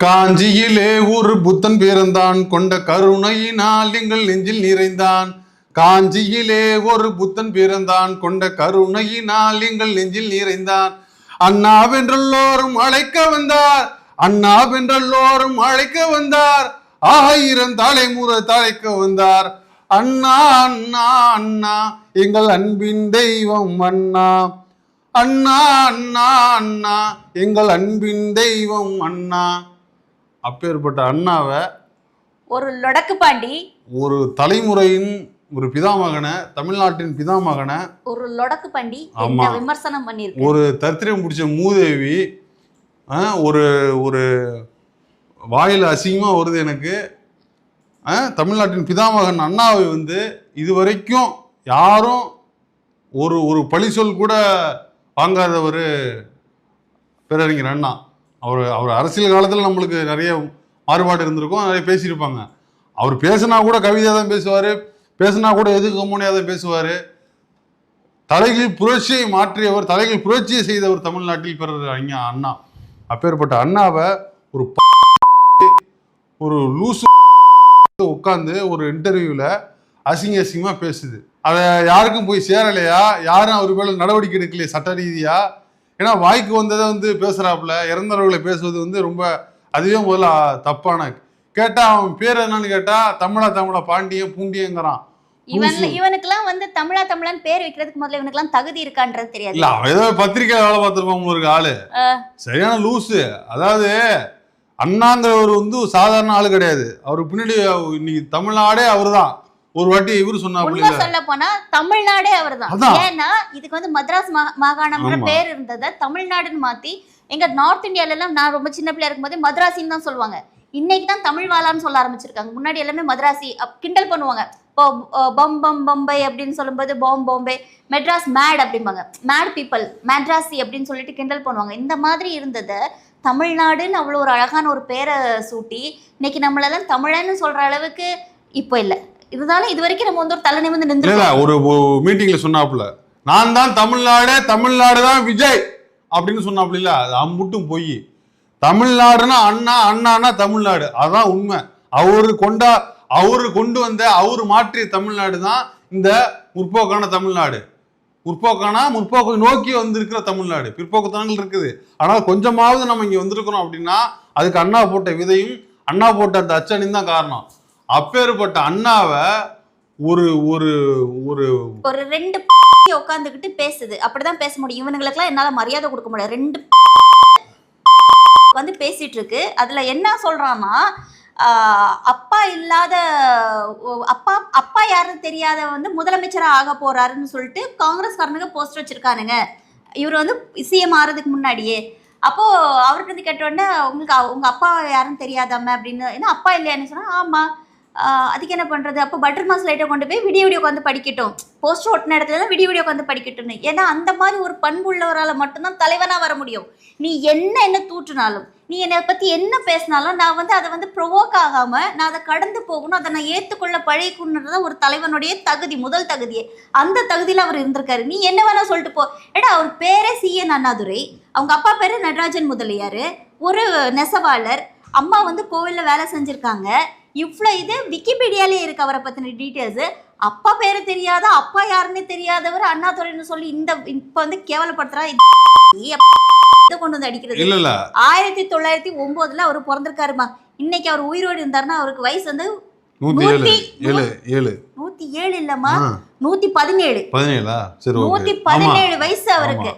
காஞ்சியிலே ஒரு புத்தன் பிறந்தான், கொண்ட கருணையினால் எங்கள் நெஞ்சில் நிறைந்தான். காஞ்சியிலே ஒரு புத்தன் பிறந்தான், கொண்ட கருணையினால் எங்கள் நெஞ்சில் நிறைந்தான். அண்ணாவென்றெல்லோரும் அழைக்க வந்தார், அண்ணாவென்றெல்லோரும் அழைக்க வந்தார், 1000 தலைமுறை தழைக்க வந்தார். அண்ணா அண்ணா அண்ணா எங்கள் அன்பின் தெய்வம் அண்ணா, அண்ணா அண்ணா அண்ணா எங்கள் அன்பின் தெய்வம் அண்ணா. அப்பேற்பட்ட அண்ணாவை ஒரு லொடக்கு பாண்டி, ஒரு தலைமுறையின் ஒரு பிதாமகனை, தமிழ்நாட்டின் பிதாமகனை ஒரு லொடக்கு பாண்டி விமர்சனம் பண்ணிருக்கு. ஒரு தரித்திரம் பிடிச்ச மூதேவி, ஒரு ஒரு வாயில் அசிங்கமா வருது எனக்கு. தமிழ்நாட்டின் பிதாமகன் அண்ணாவை இதுவரைக்கும் யாரும் ஒரு ஒரு பழி சொல் கூட வாங்காதவர் பேரறிஞர் அண்ணா. அவர் அரசியல் காலத்தில் நம்மளுக்கு நிறைய மாறுபாடு இருந்திருக்கும், நிறைய பேசியிருப்பாங்க. அவர் பேசினா கூட கவிதையாக தான் பேசுவார், பேசினா கூட எதுக்கு கம்முனையாக தான் பேசுவார். தலைகள் புரட்சியை மாற்றியவர், தலைகள் புரட்சியை செய்தவர் தமிழ்நாட்டில் பேரறிஞர் அண்ணா. அப்பேற்பட்ட அண்ணாவை ஒரு லூசு உட்காந்து ஒரு இன்டர்வியூவில் அசிங்கமாக பேசுது. அதை யாருக்கும் போய் சேரலையா, யாரும் அவர் மேலே நடவடிக்கை எடுக்கலையே சட்ட ரீதியா. ஏன்னா வாய்க்கு வந்ததை பேசுறாப்புல, இறந்தவர்களை பேசுவது ரொம்ப அதுவே முதல்ல தப்பான. கேட்டா அவன் பேர் என்னன்னு கேட்டா தமிழா பாண்டியன் பூண்டியங்கிறான். இவனுக்கெல்லாம் தமிழன் பேர் வைக்கிறதுக்கு முதல்ல இவனுக்கெல்லாம் தகுதி இருக்கான்றது தெரியாது. இல்ல அவன் ஏதோ பத்திரிக்கை வேலை பார்த்திருப்பான் ஒரு ஆளு, சரியான லூசு. அதாவது அண்ணாங்கிறவர் சாதாரண ஆளு கிடையாது. அவருக்கு பின்னாடி இன்னைக்கு தமிழ்நாடே அவரு தான். ஒரு வாட்டி இவரு சொன்னாப்புல, சொல்ல போனா தமிழ்நாடே அவர்தான். ஏன்னா இதுக்கு மദ്രാஸ் மாகாணம்ன்ற பேர் இருந்ததை தமிழ்நாடுன்னு மாத்தி, எங்க நார்த் இந்தியால எல்லாம் நான் ரொம்ப சின்ன பிள்ளையா இருக்கும்போது மദ്രാசின்னு தான் சொல்லுவாங்க. இன்னைக்கு தான் தமிழ் வாழான்னு சொல்ல ஆரம்பிச்சிருக்காங்க. முன்னாடி எல்லாமே மദ്രാசி கிண்டல் பண்ணுவாங்க. இப்போ பம்பை அப்படின்னு சொல்லும்போது பாம்பே, மெட்ராஸ் மேட் அப்படிம்பாங்க, மேட் பீப்பிள் மெட்ராசி அப்படின்னு சொல்லிட்டு கிண்டல் பண்ணுவாங்க. இந்த மாதிரி இருந்ததை தமிழ்நாடுன்னு அவ்வளோ ஒரு அழகான ஒரு பேரை சூட்டி இன்னைக்கு நம்மளெல்லாம் தமிழன்னு சொல்ற அளவுக்கு இப்போ இல்லை. இருந்தாலும் இது வரைக்கும் நம்ம ஒரு தலை நிமிர்ந்து நின்று ஒரு மீட்டிங்ல சொன்னாப்புல, நான் தான் தமிழ்நாடு தான் விஜய் அப்படின்னு சொன்னாப்புல. இல்ல அது அம்புட்டும் போய். தமிழ்நாடுனா அண்ணானா தமிழ்நாடு, அதான் உண்மை. அவரு கொண்டு வந்த அவரு மாற்றிய தமிழ்நாடு தான் இந்த முற்போக்கான தமிழ்நாடு. முற்போக்கு நோக்கி வந்திருக்கிற தமிழ்நாடு. பிற்போக்குத்தனங்கள் இருக்குது, ஆனால் கொஞ்சமாவது நம்ம இங்க வந்திருக்கிறோம் அப்படின்னா அதுக்கு அண்ணா போட்ட விதையும் அண்ணா போட்ட அந்த அச்சணியும் தான் காரணம். அப்பேற்பட்ட அண்ணாவை ஒரு ஒரு ஒரு ஒரு ரெண்டு உட்காந்துக்கிட்டு பேசுது. அப்படிதான் பேச முடியும். இவனுங்களுக்கெல்லாம் என்னால மரியாதை கொடுக்க முடியாது. ரெண்டு பேசிட்டு இருக்கு. அதுல என்ன சொல்றான்னா, அப்பா இல்லாத அப்பா யாருன்னு தெரியாத முதலமைச்சரா ஆக போறாருன்னு சொல்லிட்டு காங்கிரஸ்காரனுங்க போஸ்டர் வச்சிருக்கானுங்க. இவர் சிஎம் ஆறதுக்கு முன்னாடியே. அப்போ அவர்கிட்ட கேட்டோடனே, உங்களுக்கு உங்க அப்பா யாருன்னு தெரியாதாம அப்படின்னு. ஏன்னா அப்பா இல்லையான்னு சொன்னா, ஆமா அதுக்கு என்ன பண்றது, அப்போ பட்டர் மாஸ் லைட்டை கொண்டு போய் வீடியோ உட்காந்து படிக்கட்டும், போஸ்டர் ஒட்டின இடத்துல தான் வீடியோ உட்காந்து படிக்கட்டும்னு. ஏன்னா அந்த மாதிரி ஒரு பண்பு உள்ளவரால் மட்டும்தான் தலைவனா வர முடியும். நீ என்ன தூற்றினாலும், நீ என்னை பத்தி என்ன பேசினாலும் நான் அதை ப்ரொவோக் ஆகாம நான் அதை கடந்து போகணும், அதை நான் ஏற்றுக்கொள்ள பழகிக்கணுன்றதான் ஒரு தலைவனுடைய தகுதி, முதல் தகுதியே. அந்த தகுதியில் அவர் இருந்திருக்காரு. நீ என்ன வேணா சொல்லிட்டு போ. ஏடா அவர் பேரே CN அண்ணாதுரை, அவங்க அப்பா பேரு நடராஜன் முதலியார், ஒரு நெசவாளர், அம்மா கோவிலில் வேலை செஞ்சுருக்காங்க. இவ்வளோ இது விக்கிபீடியாலே இருக்கு அவரை பற்றின டீட்டெயில்ஸு. அப்பா பேரு தெரியாத, அப்பா யாருன்னு தெரியாதவர் அண்ணாதுரைன்னு சொல்லி இப்போ கேவலப்படுத்துறா. இதை கொண்டு அடிக்கிறது. 1909 அவர் பிறந்திருக்காருமா. இன்னைக்கு அவர் உயிரோடு இருந்தாருன்னா அவருக்கு வயசு 107 இல்லம்மா, 117 வயசு அவருக்கு.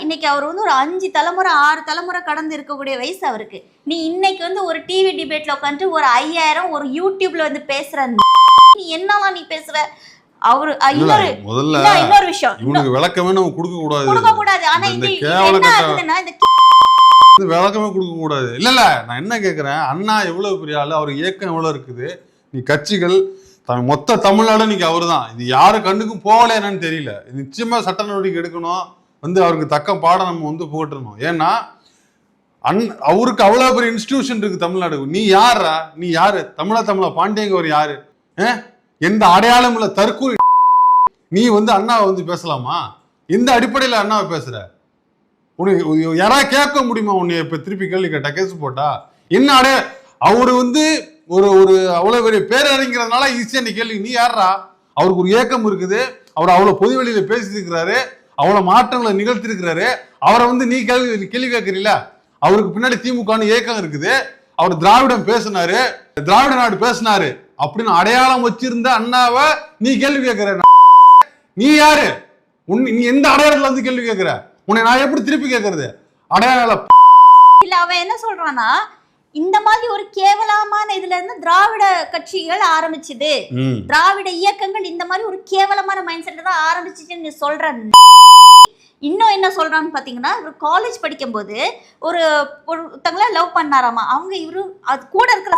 இன்னைக்கு அவர் ஒரு 5 தலைமுறை 6 தலைமுறை கடந்து இருக்கக்கூடிய வயசு அவருக்கு. நீ இன்னைக்கு ஒரு டிவி டிபேட்ல உட்காந்து ஒரு 5000 ஒரு யூடியூப்ல பேசுற, நீ என்னவா நீ பேசுற? அவரு இன்னொரு விஷயம் விளக்கமே நம்ம கொடுக்க கூடாது. ஆனா இது என்ன ஆகுதுன்னா, இந்த விளக்கமே கொடுக்க கூடாது. இல்ல நான் என்ன கேக்குறேன், அண்ணா எவ்வளவு பெரிய ஆளு, அவர் இயக்கம் எவ்வளவு இருக்குது, நீ கட்சிகள் மொத்த தமிழ்நாடு இன்னைக்கு அவரு தான். இது யாரு கண்ணுக்கும் போகல என்னன்னு தெரியல. நிச்சயமா சட்ட நடவடிக்கை எடுக்கணும், அவருக்கு தக்க பாடம் நம்ம புகட்டணும். ஏன்னா அவருக்கு அவ்வளவு பெரிய இன்ஸ்டிடியூஷன் இருக்கு தமிழ்நாடு. நீ யாரு? தமிழா பாண்டியங்கவர் யாரு? எந்த அடையாளம் இல்ல தற்கூரி. நீ அண்ணாவை பேசலாமா? எந்த அடிப்படையில அண்ணாவை பேசுற? உனக்கு யாராவது கேட்க முடியுமா? உன்னை இப்ப திருப்பி கேள்வி கேட்டா, கேஸ் போட்டா என்ன அவரு வந்து ஒரு ஒரு அவ்வளவு பெரிய பேரறிஞர்னால ஈஸியா நீ கேள்வி, நீ யாரா? அவருக்கு ஒரு ஏக்கம் இருக்குது, அவர் அவ்வளவு பொது வெளியில பேசியிருக்கிறாரு, அவ்வளவு மாற்றங்களை நிகழ்த்திருக்கிறாரு. அவரை வந்து நீ கேள்வி கேட்கறீல? அவருக்கு பின்னாடி திமுகன்னு ஏக்கம் இருக்குது. அவர் திராவிடம் பேசினாரு, திராவிட நாடு பேசினாரு அப்படின்னு அடையாளம் வச்சிருந்த அண்ணாவை நீ கேள்வி கேட்கிற. நீ யாரு? நீ எந்த அடையாளத்துல வந்து கேள்வி கேட்கிற? உன்னை நான் எப்படி திருப்பி கேட்கறது? அடையாளம் இல்ல. அவன் என்ன சொல்றான்னா, இந்த மாதிரி ஒரு கேவலமான இதுல இருந்து திராவிட கட்சிகள் ஆரம்பிச்சுது, திராவிட இயக்கங்கள் இந்த மாதிரி ஒரு கேவலமான மைண்ட் செட்ல தான் ஆரம்பிச்சுச்சுன்னு நீ சொல்ற. இன்னும் என்ன சொல்றான்னு பாத்தீங்கன்னா, ஒரு காலேஜ் படிக்கும் போது ஒருத்தங்கள லவ் பண்ணாராமா. அவங்க இவரு அது கூட இருக்கிற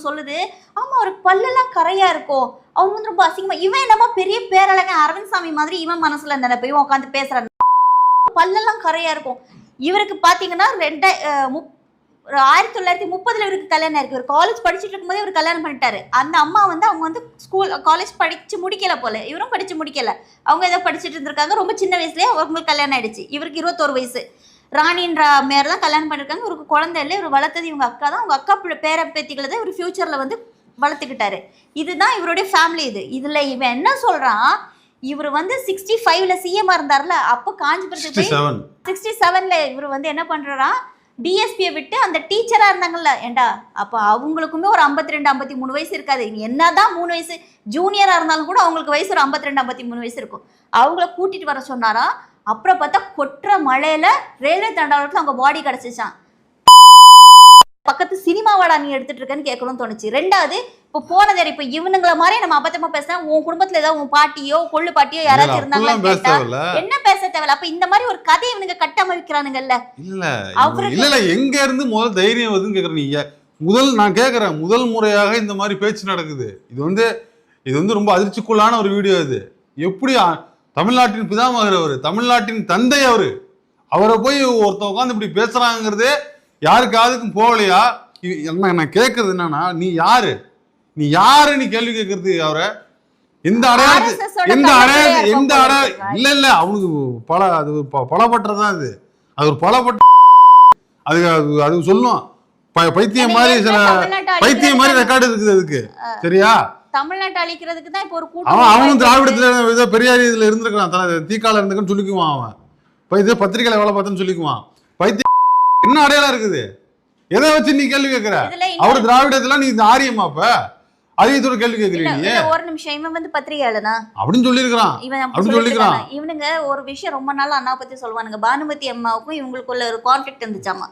சொல்லுது, ஆமா ஒரு பல்லெல்லாம் கரையா இருக்கும், அவங்க வந்து ரொம்ப அசிங்கமா, இவன் என்னமோ பெரிய பேரழக அரவிந்த் சாமி மாதிரி இவன் மனசுல நினைப்ப இவன் உட்காந்து பேசுறான், பல்லெல்லாம் கரையா இருக்கும். இவருக்கு பாத்தீங்கன்னா 1930 இவருக்கு கல்யாணம் இருக்கு. இவர் காலேஜ் படிச்சுட்டு இருக்கும்போது இவர் கல்யாணம் பண்ணிட்டாரு. அந்த அம்மா வந்து அவங்க வந்து காலேஜ் படிச்சு முடிக்கல போல, இவரும் படிச்சு முடிக்கல, அவங்க ஏதோ படிச்சுட்டு இருந்திருக்காங்க. ரொம்ப சின்ன வயசுலயே அவங்களுக்கு கல்யாணம் ஆயிடுச்சு. இவருக்கு 21 வயசு. ராணின்ற மேர் தான் கல்யாணம் பண்ணிருக்காங்க. இவருக்கு குழந்தை இல்லை, இவர் வளர்த்தது இவங்க அக்கா தான். அவங்க அக்கா பேர பேத்திகளை தான் இவர் ஃபியூச்சர்ல வந்து வளர்த்துக்கிட்டாரு. இதுதான் இவருடைய ஃபேமிலி. இதுல இவன் என்ன சொல்றான், இவர் வந்து 65ல சிஎம் இருந்தார்ல, அப்போ காஞ்சிபுரத்துக்கு போய் 67ல இவர் வந்து என்ன பண்றாரா, டிஎஸ்பியை விட்டு அந்த டீச்சரா இருந்தாங்கல்ல, ஏண்டா அப்ப அவங்களுக்குமே ஒரு 52-53 வயசு இருக்காது. என்னதான் 3 வயசு ஜூனியரா இருந்தாலும் கூட அவங்களுக்கு வயசு ஒரு 52-53 வயசு இருக்கும். அவங்கள கூட்டிட்டு வர சொன்னாரா. அப்புறம் பார்த்தா கொற்ற மழையில ரயில்வே தண்டாளத்துல அவங்க பாடி கிடைச்சிச்சான். பக்கத்து சினிமாவாடா நீ எடுத்துட்டு இருக்கன்னு கேட்கணும்னு தோணுச்சு. ரெண்டாவது, இப்போ போனதே இப்ப இவனுங்களை மாதிரி நம்ம அபத்தமா பேசினா, உன் குடும்பத்துல ஏதாவது உன் பாட்டியோ கொள்ளு பாட்டியோ யாராச்சும் இருந்தாங்கன்னு கேட்டா என்ன பேச தேவையில்ல. அப்ப இந்த மாதிரி ஒரு கதை இவனுங்க கட்டமைக்கிறானுங்கல்ல. இல்ல எங்க இருந்து முதல் தைரியம் வருதுன்னு கேக்குறேன். நான் கேக்குறேன், முதல் முறையாக இந்த மாதிரி பேச்சு நடக்குது. இது வந்து ரொம்ப அதிர்ச்சிக்குள்ளான ஒரு வீடியோ. இது எப்படி தமிழ்நாட்டின் பிதாமகர் அவரு, தமிழ்நாட்டின் தந்தை அவரை போய் ஒருத்தன் உட்காந்து இப்படி பேசுறாங்கிறது யாருக்கு யாருக்கும் போகலையா? நான் கேட்கறது என்னன்னா, நீ யாரு நீ கேள்வி கேட்கறது? அவரை எந்த அடையாளம் இல்ல அவனுக்கு அது பலப்பட்டதான். அது ஒரு பலப்பட்ட அது சொல்லும். பைத்தியம் மாதிரி ரெக்கார்டு இருக்குது அதுக்கு. சரியா? தமிழ்நாட்டை அழிக்கிறதுக்கு தான் இப்போ ஒரு அவனும் திராவிடத்துல பெரியார் இதுல இருந்திருக்கான், தீக்கால இருந்துக்குன்னு சொல்லிக்குவான். அவன் பத்திரிகையில வேலை பார்த்தேன்னு சொல்லிக்குவான். பைத்தியம் என்ன அடையாளம் இருக்குது? எதை வச்சு நீ கேள்வி கேட்கிற? அவரு திராவிடத்துல நீ ஆரியமாப்ப அரியத்தோட கேள்வி கேட்கறீங்க. ஒரு நிமிஷம், இவன் வந்து பத்திரிகையாளனா அப்படின்னு சொல்லிருக்கான். இவனுங்க ஒரு விஷயம் ரொம்ப நாள் அண்ணா பத்தி சொல்லுவானுங்க. பானுமதி அம்மாவுக்கும் இவங்களுக்குள்ள ஒரு கான்ஃபிளிக்ட் இருந்துச்சாமா.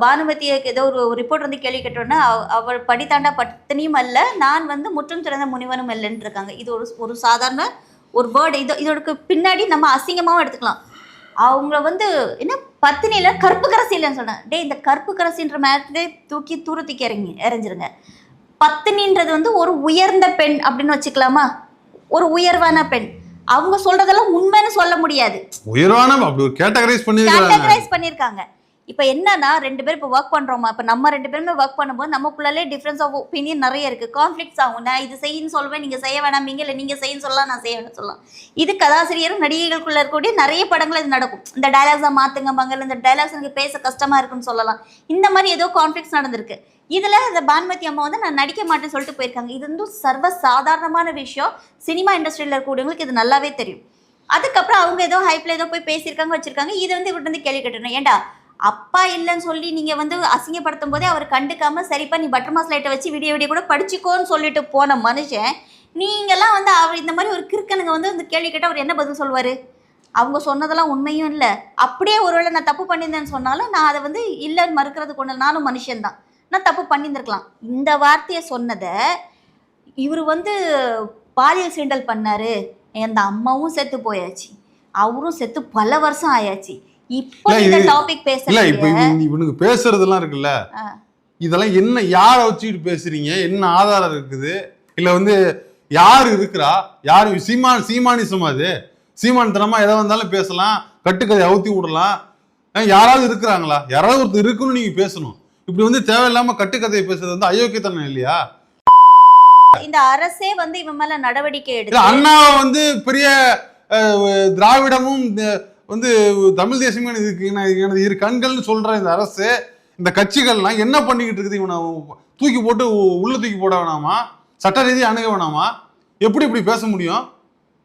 பானுமதிக்கு ஏதோ ஒரு ரிப்போர்ட் வந்து கேள்வி கேட்டோன்னா, அவள் படித்தாண்டா பத்தினியும் அல்ல, நான் வந்து முற்றும் திறந்த முனிவனும் இல்லைன்னு இருக்காங்க. இது ஒரு சாதாரண ஒரு வேர்டு. இதோட பின்னாடி நம்ம அசிங்கமாகவும் எடுத்துக்கலாம். அவங்க வந்து என்ன பத்தினியில கற்பு கரசி இல்லைன்னு சொன்னேன். இந்த கற்பு கரசின்ற மேலே தூக்கி தூரத்துக்கு எறிஞ்சிருங்க. பத்தினின்றது வந்து ஒரு உயர்ந்த பெண் அப்படின்னு வச்சுக்கலாமா, ஒரு உயர்வான பெண். அவங்க சொல்றதெல்லாம் உண்மைன்னு சொல்ல முடியாது, உயர்வான அப்படி கேட்டகரைஸ் பண்ணிருக்காங்க. இப்போ என்னன்னா, 2 பேர் இப்போ ஒர்க் பண்றோமா, இப்போ நம்ம 2 பேருமே ஒர்க் பண்ணும்போது நமக்குள்ளே டிஃப்ரென்ஸ் ஆஃப் ஒப்பீனியன் நிறைய இருக்கு, கான்ஃப்ளிக்ஸ் ஆகும். நான் இது செய்யன்னு சொல்வேன், நீங்க செய்ய வேணாமீங்க, இல்லை நீங்க செய்யன்னு சொல்லலாம், நான் செய்ய வேணாம் சொல்லலாம். இது கதாசிரியரும் நடிகைகளுக்குள்ள இருக்கக்கூடிய நிறைய படங்கள் இது நடக்கும். இந்த டைலாக்ஸா மாத்துங்க மங்கள், இந்த டைலாக்ஸ் எனக்கு பேச கஷ்டமா இருக்குன்னு சொல்லலாம். இந்த மாதிரி ஏதோ கான்ஃப்ளிக்ஸ் நடந்திருக்கு. இதுல இந்த பானுமதி அம்மா வந்து நான் நடிக்க மாட்டேன்னு சொல்லிட்டு போயிருக்காங்க. இது வந்து சர்வ சாதாரணமான விஷயம். சினிமா இண்டஸ்ட்ரியில இருக்கக்கூடியவங்களுக்கு இது நல்லாவே தெரியும். அதுக்கப்புறம் அவங்க ஏதோ ஹைப்ல ஏதோ போய் பேசியிருக்காங்க வச்சிருக்காங்க. இது வந்து இவர்கிட்ட வந்து கேள்வி கேட்டேன், ஏண்டா அப்பா இல்லைன்னு சொல்லி நீங்க வந்து அசிங்கப்படுத்தும் போதே அவர் கண்டுக்காம, சரிப்பா நீ பட்டர் மாஸ் லைட்டை வச்சு விடிய கூட படிச்சுக்கோன்னு சொல்லிட்டு போன மனுஷன், நீங்கெல்லாம் வந்து அவர் இந்த மாதிரி ஒரு கிறுக்கனுங்க வந்து இந்த கேள்வி கேட்டால் அவர் என்ன பதில் சொல்வாரு? அவங்க சொன்னதெல்லாம் உண்மையும் இல்லை, அப்படியே ஒருவேளை நான் தப்பு பண்ணியிருந்தேன்னு சொன்னாலும் நான் அதை வந்து இல்லைன்னு மறுக்கிறது கொண்டு, நானும் மனுஷன்தான், நான் தப்பு பண்ணியிருந்திருக்கலாம். இந்த வார்த்தையை சொன்னதை இவர் வந்து பாலியல் சீண்டல் பண்ணாரு, அந்த அம்மாவும் செத்து போயாச்சு, அவரும் செத்து பல வருஷம் ஆயாச்சு. இப்போ இந்த டாபிக் பேசல, இப்போ இவனுக்கு பேசுறதெல்லாம் இருக்குல்ல, இதெல்லாம் என்ன யாரை வச்சுட்டு பேசுறீங்க? என்ன ஆதாரம் இருக்குது? இல்ல வந்து யாரு இருக்கிறா? யாரு சீமானிசம்? அது சீமானித்தனமா எதை வந்தாலும் பேசலாம், கட்டுக்கதை அவுத்தி விடலாம். யாராவது இருக்கிறாங்களா? யாராவது ஒருத்தர் இருக்குன்னு நீங்க பேசணும். இப்படி வந்து தேவையில்லாம கட்டுக்கதையை பேசுறது வந்து அயோக்கியத்தனம் இல்லையா? இந்த அரசே வந்து இவன் மேல நடவடிக்கை எடுத்து, அண்ணாவை வந்து பெரிய திராவிடமும் வந்து தமிழ் தேசமும் எனது இரு கண்கள்னு சொல்ற இந்த அரசு இந்த கட்சிகள்லாம் என்ன பண்ணிக்கிட்டு இருக்குது? இவனை தூக்கி போட்டு உள்ள தூக்கி போட வேணாமா? சட்ட ரீதியாக அணுக வேணாமா? எப்படி இப்படி பேச முடியும்?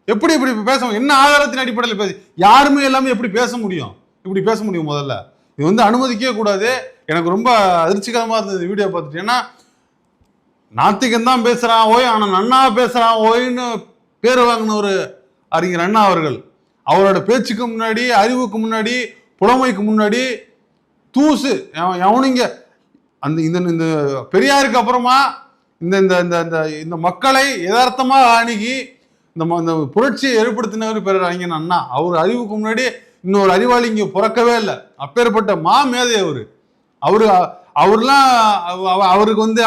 எப்படி இப்படி பேச, என்ன ஆதாரத்தின் அடிப்படையில் பேச, யாருமே எல்லாமே எப்படி பேச முடியும்? இப்படி பேச முடியும்? முதல்ல இது வந்து அனுமதிக்கவே கூடாது. எனக்கு ரொம்ப அதிர்ச்சிகரமா இருந்தது வீடியோ பார்த்துட்டு. ஏன்னா நாத்திகன் தான் பேசுறான் ஓய், ஆனா அண்ணா பேசுறான் ஓய்னு பேர் வாங்கின ஒரு அறிஞர் அண்ணா அவர்கள், அவரோட பேச்சுக்கு முன்னாடி, அறிவுக்கு முன்னாடி, புலமைக்கு முன்னாடி தூசு எவனுங்க அந்த இந்த பெரியாருக்கு அப்புறமா இந்த இந்த இந்த இந்த மக்களை யதார்த்தமாக அணுகி இந்த புரட்சியை ஏற்படுத்தினவர் பேர் அறிஞர் அண்ணா. அவர் அறிவுக்கு முன்னாடி இன்னொரு அறிவாளி இங்க பிறக்கவே இல்லை. அப்பேற்பட்ட மேதை அவர்லாம் அவருக்கு வந்து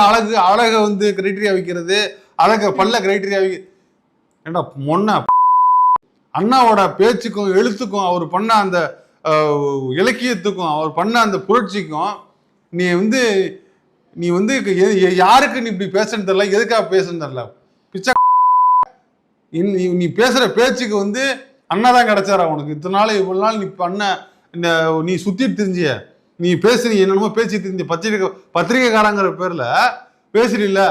அழகை வந்து கிரைட்டீரியா வைக்கிறது, அழக பல்ல கிரைட்டீரியா ஏண்டா மொன்ன அண்ணாவோட பேச்சுக்கும் எழுத்துக்கும் அவர் பண்ண அந்த இலக்கியத்துக்கும் அவர் பண்ண அந்த புரட்சிக்கும் நீ வந்து யாருக்கு நீ இப்படி பேசுன்னு தெரியல, எதுக்காக பேசுன்னு தெரியல. பிச்சை நீ பேசுற பேச்சுக்கு வந்து அண்ணா தான் கிடைச்சாரா உனக்கு? இத்தனை நாள் இவ்வளவு நாள் நீ பண்ண இந்த நீ சுத்திட்டு தெரிஞ்சிய, நீ பேசுறீ என்னென்னமோ பேச்சு தெரிஞ்ச பத்திரிகைக்காரங்கிற பேர்ல பேசுறீல்ல,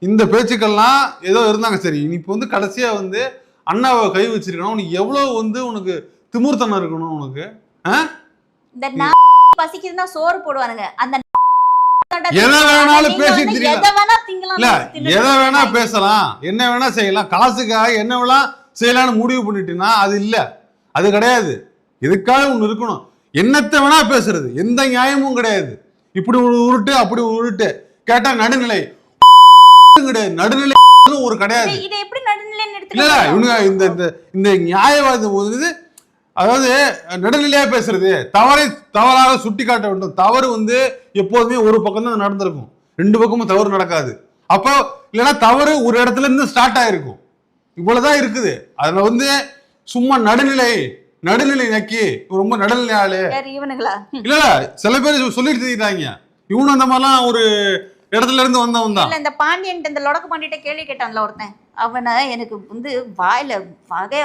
இந்த பேச்சுக்கள்லாம் ஏதோ இருந்தாங்க. சரி, நீ இப்போ வந்து கடைசியா வந்து அண்ணாவை கை வச்சிருக்கணும். உனக்கு எவ்வளவு வந்து உனக்கு திமிர்த்தனம் இருக்கணும் உனக்கு? இந்த பசிக்குதுன்னா சோறு போடுவானுங்க, அந்த எதை வேணாலும் பேசிட்டு இல்ல, எதை வேணா பேசலாம், என்ன வேணா செய்யலாம், காசுக்காக என்ன வேணா செய்யலாம்னு முடிவு பண்ணிட்டீங்கன்னா அது இல்ல, அது கிடையாது. இதுக்காக ஒண்ணு இருக்கணும். என்னத்தை வேணா பேசுறது, எந்த நியாயமும் கிடையாது. இப்படி உருட்டு அப்படி உருட்டு கேட்டா நடுநிலை கிடையாது. நடுநிலை ஒரு கிடையாது. இல்ல இவனுங்க இந்த நியாயவாதம் வந்து, அதாவது நடுநிலையா பேசுறது, தவறாக சுட்டி காட்ட வேண்டும். தவறு வந்து எப்போதுமே ஒரு பக்கம் தான் நடந்திருக்கும், ரெண்டு பக்கமும் தவறு நடக்காது. அப்போ இல்லைன்னா தவறு ஒரு இடத்துல இருந்து ஸ்டார்ட் ஆயிருக்கும். இவ்வளவுதான் இருக்குது. அதுல வந்து சும்மா நடுநிலை நக்கி ரொம்ப நடுநிலை ஆளு இல்ல, சில பேர் சொல்லிட்டு தெரியுறாங்க. இவனு அந்த மாதிரிலாம் ஒரு இடத்துல இருந்து வந்தவன் தான். இந்த பாண்டியன் இந்த லொடக்கு பாண்டிட்ட கேள்வி கேட்டான்ல ஒருத்தன், அவனை எனக்கு வந்து வாயில வகை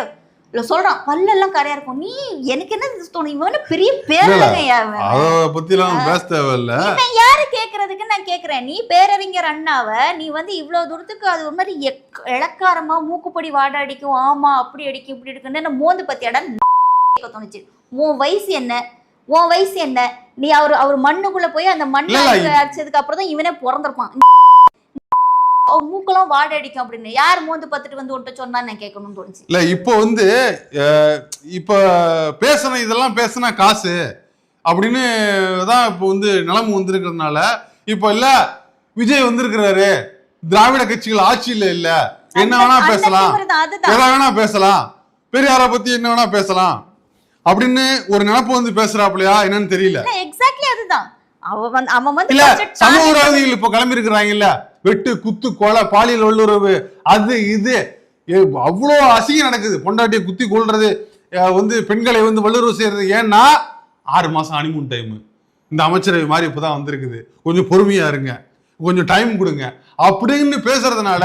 சொல்றான், பல்லெல்லாம் கரையா இருக்கும். நீ எனக்கு என்ன தோணும், இவனு பெரிய பேரறிஞர், அத பத்தி எல்லாம் பேச தேவையில்ல. யாரு கேக்குறதுக்கு நான் கேக்குறேன். நீ பேரறிஞர் அண்ணாவை நீ வந்து இவ்வளவு தூரத்துக்கு அது ஒரு மாதிரி இளக்காரமா மூக்குப்பொடி வாட அடிக்கும், ஆமா அப்படி அடிக்கும் இப்படி இருக்குன்னு மோந்து பத்தியாடா தோணுச்சு. உன் வயசு என்ன, உன் வயசு என்ன? நீ அவர் மண்ணுக்குள்ள போய் அந்த மண்ணை அடிச்சதுக்கு அப்புறம் தான் இவனே பிறந்திருப்பான். மூக்கெல்லாம் வாட அடிக்கும் அப்படின்னு யார் மோந்து பார்த்துட்டு வந்து உன்ட்ட சொன்னா நான் கேட்கணும்னு தோணுச்சு. இல்ல இப்போ வந்து இப்ப பேசணும், இதெல்லாம் பேசினா காசு அப்படின்னு தான் இப்போ வந்து நிலைமை வந்திருக்கிறதுனால இப்போ இல்ல விஜய் வந்திருக்கிறாரு, திராவிட கட்சிகள் ஆட்சியில் இல்ல, என்ன வேணா பேசலாம், எதை வேணா பேசலாம், பெரியாரை பத்தி என்ன வேணா பேசலாம் அப்படின்னு ஒரு நினைப்பு வந்து பேசுறாப்லையா என்னன்னு தெரியல. எக்ஸாக்ட்லி அதுதான் அவன் வந்து இல்ல. சமூக விரோதிகள் இப்ப கிளம்பி இருக்கிறாங்க இல்ல, வெட்டு குத்து கொலை பாலியல் வல்லுறவு அது இது அவ்வளோ அசிங்கம் நடக்குது. பொண்டாட்டியை குத்தி கொள்றது வந்து பெண்களை வந்து வல்லுறவு செய்யறது. ஏன்னா 6 மாசம் ஹனிமூன் டைம், இந்த அமைச்சரவை மாதிரி இப்பதான் வந்திருக்குது, கொஞ்சம் பொறுமையா இருங்க, கொஞ்சம் டைம் கொடுங்க அப்படின்னு பேசுறதுனால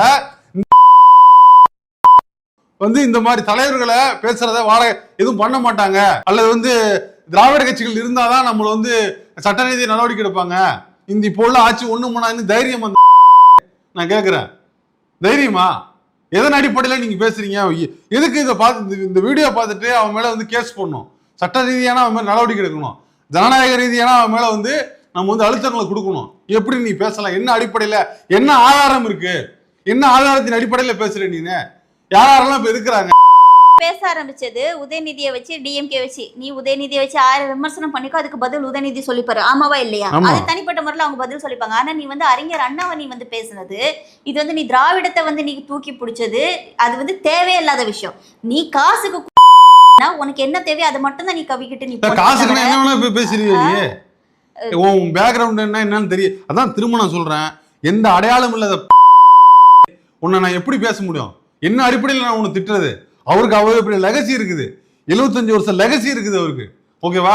வந்து இந்த மாதிரி தலைவர்களை பேசுறத வாழ எதுவும் பண்ண மாட்டாங்க. அல்லது வந்து திராவிட கட்சிகள் இருந்தாதான் நம்மள வந்து சட்ட ரீதியை நடவடிக்கை எடுப்பாங்க. இந்த இப்போ உள்ள ஆட்சி ஒண்ணு மூணாந்து தைரியம் நான் கேட்கிறேன், தைரியமா? எதன் அடிப்படையில் நீங்க பேசுறீங்க? எதுக்கு இதை பார்த்து இந்த வீடியோ பார்த்துட்டு அவன் மேல வந்து கேஸ் போடணும், சட்ட ரீதியான அவன் மேல நடவடிக்கை எடுக்கணும், ஜனநாயக ரீதியான அவன் மேல வந்து நம்ம வந்து அழுத்தங்களை கொடுக்கணும். எப்படி நீ பேசலாம்? என்ன அடிப்படையில, என்ன ஆதாரம் இருக்கு, என்ன ஆதாரத்தின் அடிப்படையில பேசுற நீங்க? யாரெல்லாம் இப்ப இருக்கிறாங்க? பேச ஆரம்பிச்சது உதயநிதியை வச்சு, டிஎம்கே வச்சு. நீ உதயநிதியை வச்சு 1000 விமர்சனம் பண்ணிக்கோ, அதுக்கு பதில் உதயநிதி சொல்லிப்பாரு, ஆமாவா இல்லையா? அது தனிப்பட்ட முறையில் அவங்க பதில் சொல்லிப்பாங்க. ஆனா நீ வந்து அறிஞர் அண்ணாவை நீ வந்து பேசுனது, இது வந்து நீ திராவிடத்தை வந்து நீ தூக்கி பிடிச்சது, அது வந்து தேவையில்லாத விஷயம். நீ காசுக்கு உனக்கு என்ன தேவையோ அதை மட்டும் தான் நீ கவிக்கிட்டு நீ காசுக்கு என்ன வேணா பேசுறீங்க. உன் பேக்ரவுண்ட் என்னன்னு தெரியும். அதான் திரும்ப நான் சொல்றேன், எந்த அடையாளம் இல்லாத உன்னை நான் எப்படி பேச முடியும்? என்ன அடிப்படையில் நான் உன்னை திட்டுறது? அவருக்கு அவ்வளவு லெகசி இருக்குது, 75 வருஷம் லெகசி இருக்குது அவருக்கு. ஓகேவா?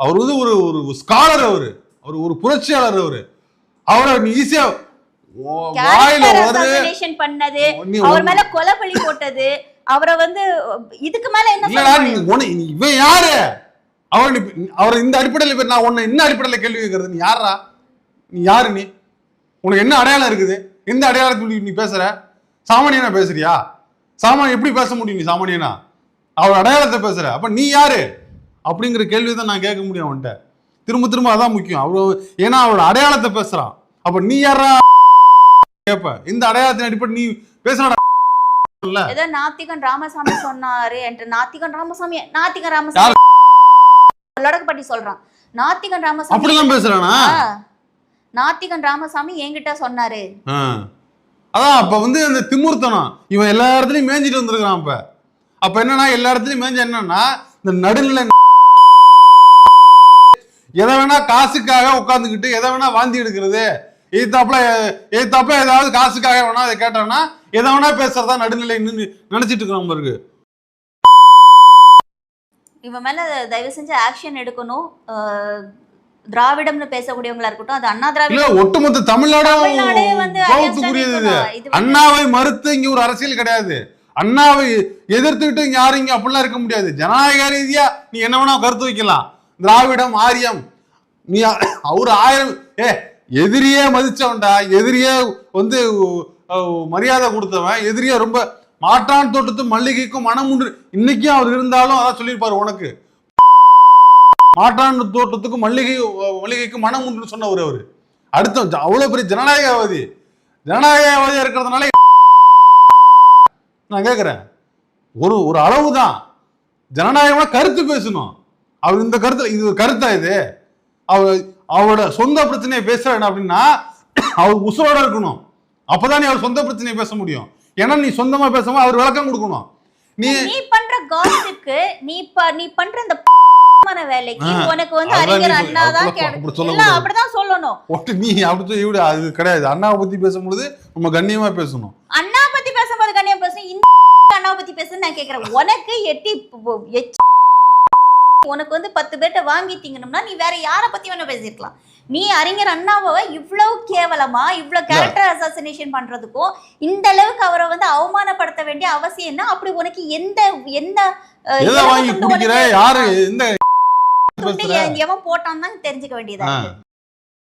அவர் வந்து ஒரு ஸ்காலர், அவர் ஒரு புரட்சியாளர். அவரை நீ ஈஸியா வாயில பண்ணது, அவர் மேல கொலைபலி போட்டது, அவரை வந்து இதுக்கு மேல என்ன இவன் யாரு அவர் இந்த அடிப்படையில் பேர் நான் உன்னை என்ன அடிப்படையில் கேள்வி கேட்கறது? நீ யாரா? நீ யாரு? நீ உனக்கு என்ன அடையாளம் இருக்குது? எந்த அடையாளத்தில் நீ பேசுற? சாமானியனா பேசுறியா? சாமானியம் எப்படி பேச முடியும்? நீ சாமானியனா அவர் அடையாளத்தை பேசுற, அப்ப நீ யாரு அப்படிங்கிற கேள்வி தான் நான் கேட்க முடியும் அவன்கிட்ட. திரும்ப திரும்ப அதான் முக்கியம். ஏன்னா அவரோட அடையாளத்தை பேசுறான். அப்ப நீ யாரா கேப்ப? இந்த அடையாளத்தின் அடிப்படை நீ பேசுற. ஏதோ நாத்திகன் ராமசாமி சொன்னாரு என்று நாத்திகன் ராமசாமி லொடக்கப்பட்டி சொல்றான். நாத்திகன் ராமசாமி அப்படிலாம் பேசுறானா? நாத்திகன் ராமசாமி என்கிட்ட சொன்னாரு. அதான் அப்ப அந்த திமுர்த்தனம் இவன் எல்லா இடத்துலயும் மேய்ஞ்சிட்டு வந்திருக்கான். அப்ப என்னன்னா எல்லா இடத்துலயும் மேய்ஞ்ச என்னன்னா இந்த நடுநிலை எதை வேணா காசுக்காக உட்காந்துக்கிட்டு எதை வேணா வாந்தி எடுக்கிறது, எதிர்த்தாப்புல ஏதாவது காசுக்காக வேணா அதை கேட்டோம்னா எதை வேணா பேசுறதா நடுநிலை நினைச்சிட்டு இருக்கிறோம் இருக்கு. இவன் மேல தயவு செஞ்சு ஆக்ஷன் எடுக்கணும். திராவிடம்னு பேசக்கூடியவங்களா இருக்கட்டும், அது அண்ணா திராவிடம் ஒட்டுமொத்த தமிழ்நாடே கோபத்துக்குரியது. அண்ணாவை மறுத்து இங்க ஒரு அரசியல் கிடையாது. அண்ணாவை எதிர்த்துக்கிட்டு இங்க யாரும் இங்க அப்படிலாம் இருக்க முடியாது. ஜனநாயக ரீதியா நீ என்ன வேணா கருத்து வைக்கலாம். திராவிடம் ஆரியம் நீ அவரு 1000 எதிரியே மதிச்சவன்டா, எதிரியே மரியாதை கொடுத்தவன், எதிரியே ரொம்ப மாட்டான் தோட்டத்து மல்லிகைக்கும் மனம் உண்டு இன்னைக்கும் அவர் இருந்தாலும் அதான் சொல்லியிருப்பாரு. உனக்கு மாட்டான் தோட்டத்துக்கும் மல்லிகைக்கும் மனம் உண்டு சொன்னவர் அவரு. அடுத்த அவ்வளவு பெரிய ஜனநாயகவாதியா இருக்கிறதுனால நான் கேட்கிறேன், ஒரு அளவுதான் ஜனநாயகமா கருத்து பேசணும். அவர் இந்த கருத்துல இது கருத்தா? இது அவரோட சொந்த பிரச்சனையை பேசுறேன் அப்படின்னா அவர் உசுரோட இருக்கணும். அப்பதான் அவர் சொந்த பிரச்சனையை பேச முடியும். ஏன்னா நீ சொந்தமா பேசாம அவர் விளக்கம் கொடுக்கணும். நீ பண்ற காசிப்க்கு நீ பண்ற இந்த வேலைக்கு உனக்கு அறிஞர் அண்ணா தான் அப்படிதான் சொல்லணும். நீ அப்படி அது கிடையாது. அண்ணாவை பத்தி பேசும்போது நம்ம கண்ணியமா பேசணும். அண்ணா பத்தி பேசும்போது கண்ணியமா பேசணும். இந்த அண்ணாவை பத்தி பேசுன்னு நான் கேக்குறேன். உனக்கு உனக்கு 10 பேர்ட்ட வாங்கிட்டீங்கன்னா நீ வேற யார பத்தி வேணா பேசிருக்கலாம். நீ அறிஞர் அண்ணாவை இவ்வளவு கேவலமா இவ்வளவு கேரக்டர் அசாசினேஷன் பண்றதுக்கும் இந்த அளவுக்கு அவரை அவமானப்படுத்த வேண்டிய அவசியம் என்ன? அப்படி உனக்கு எவன் போட்டான்னு தான் தெரிஞ்சுக்க வேண்டியதா இருக்கு.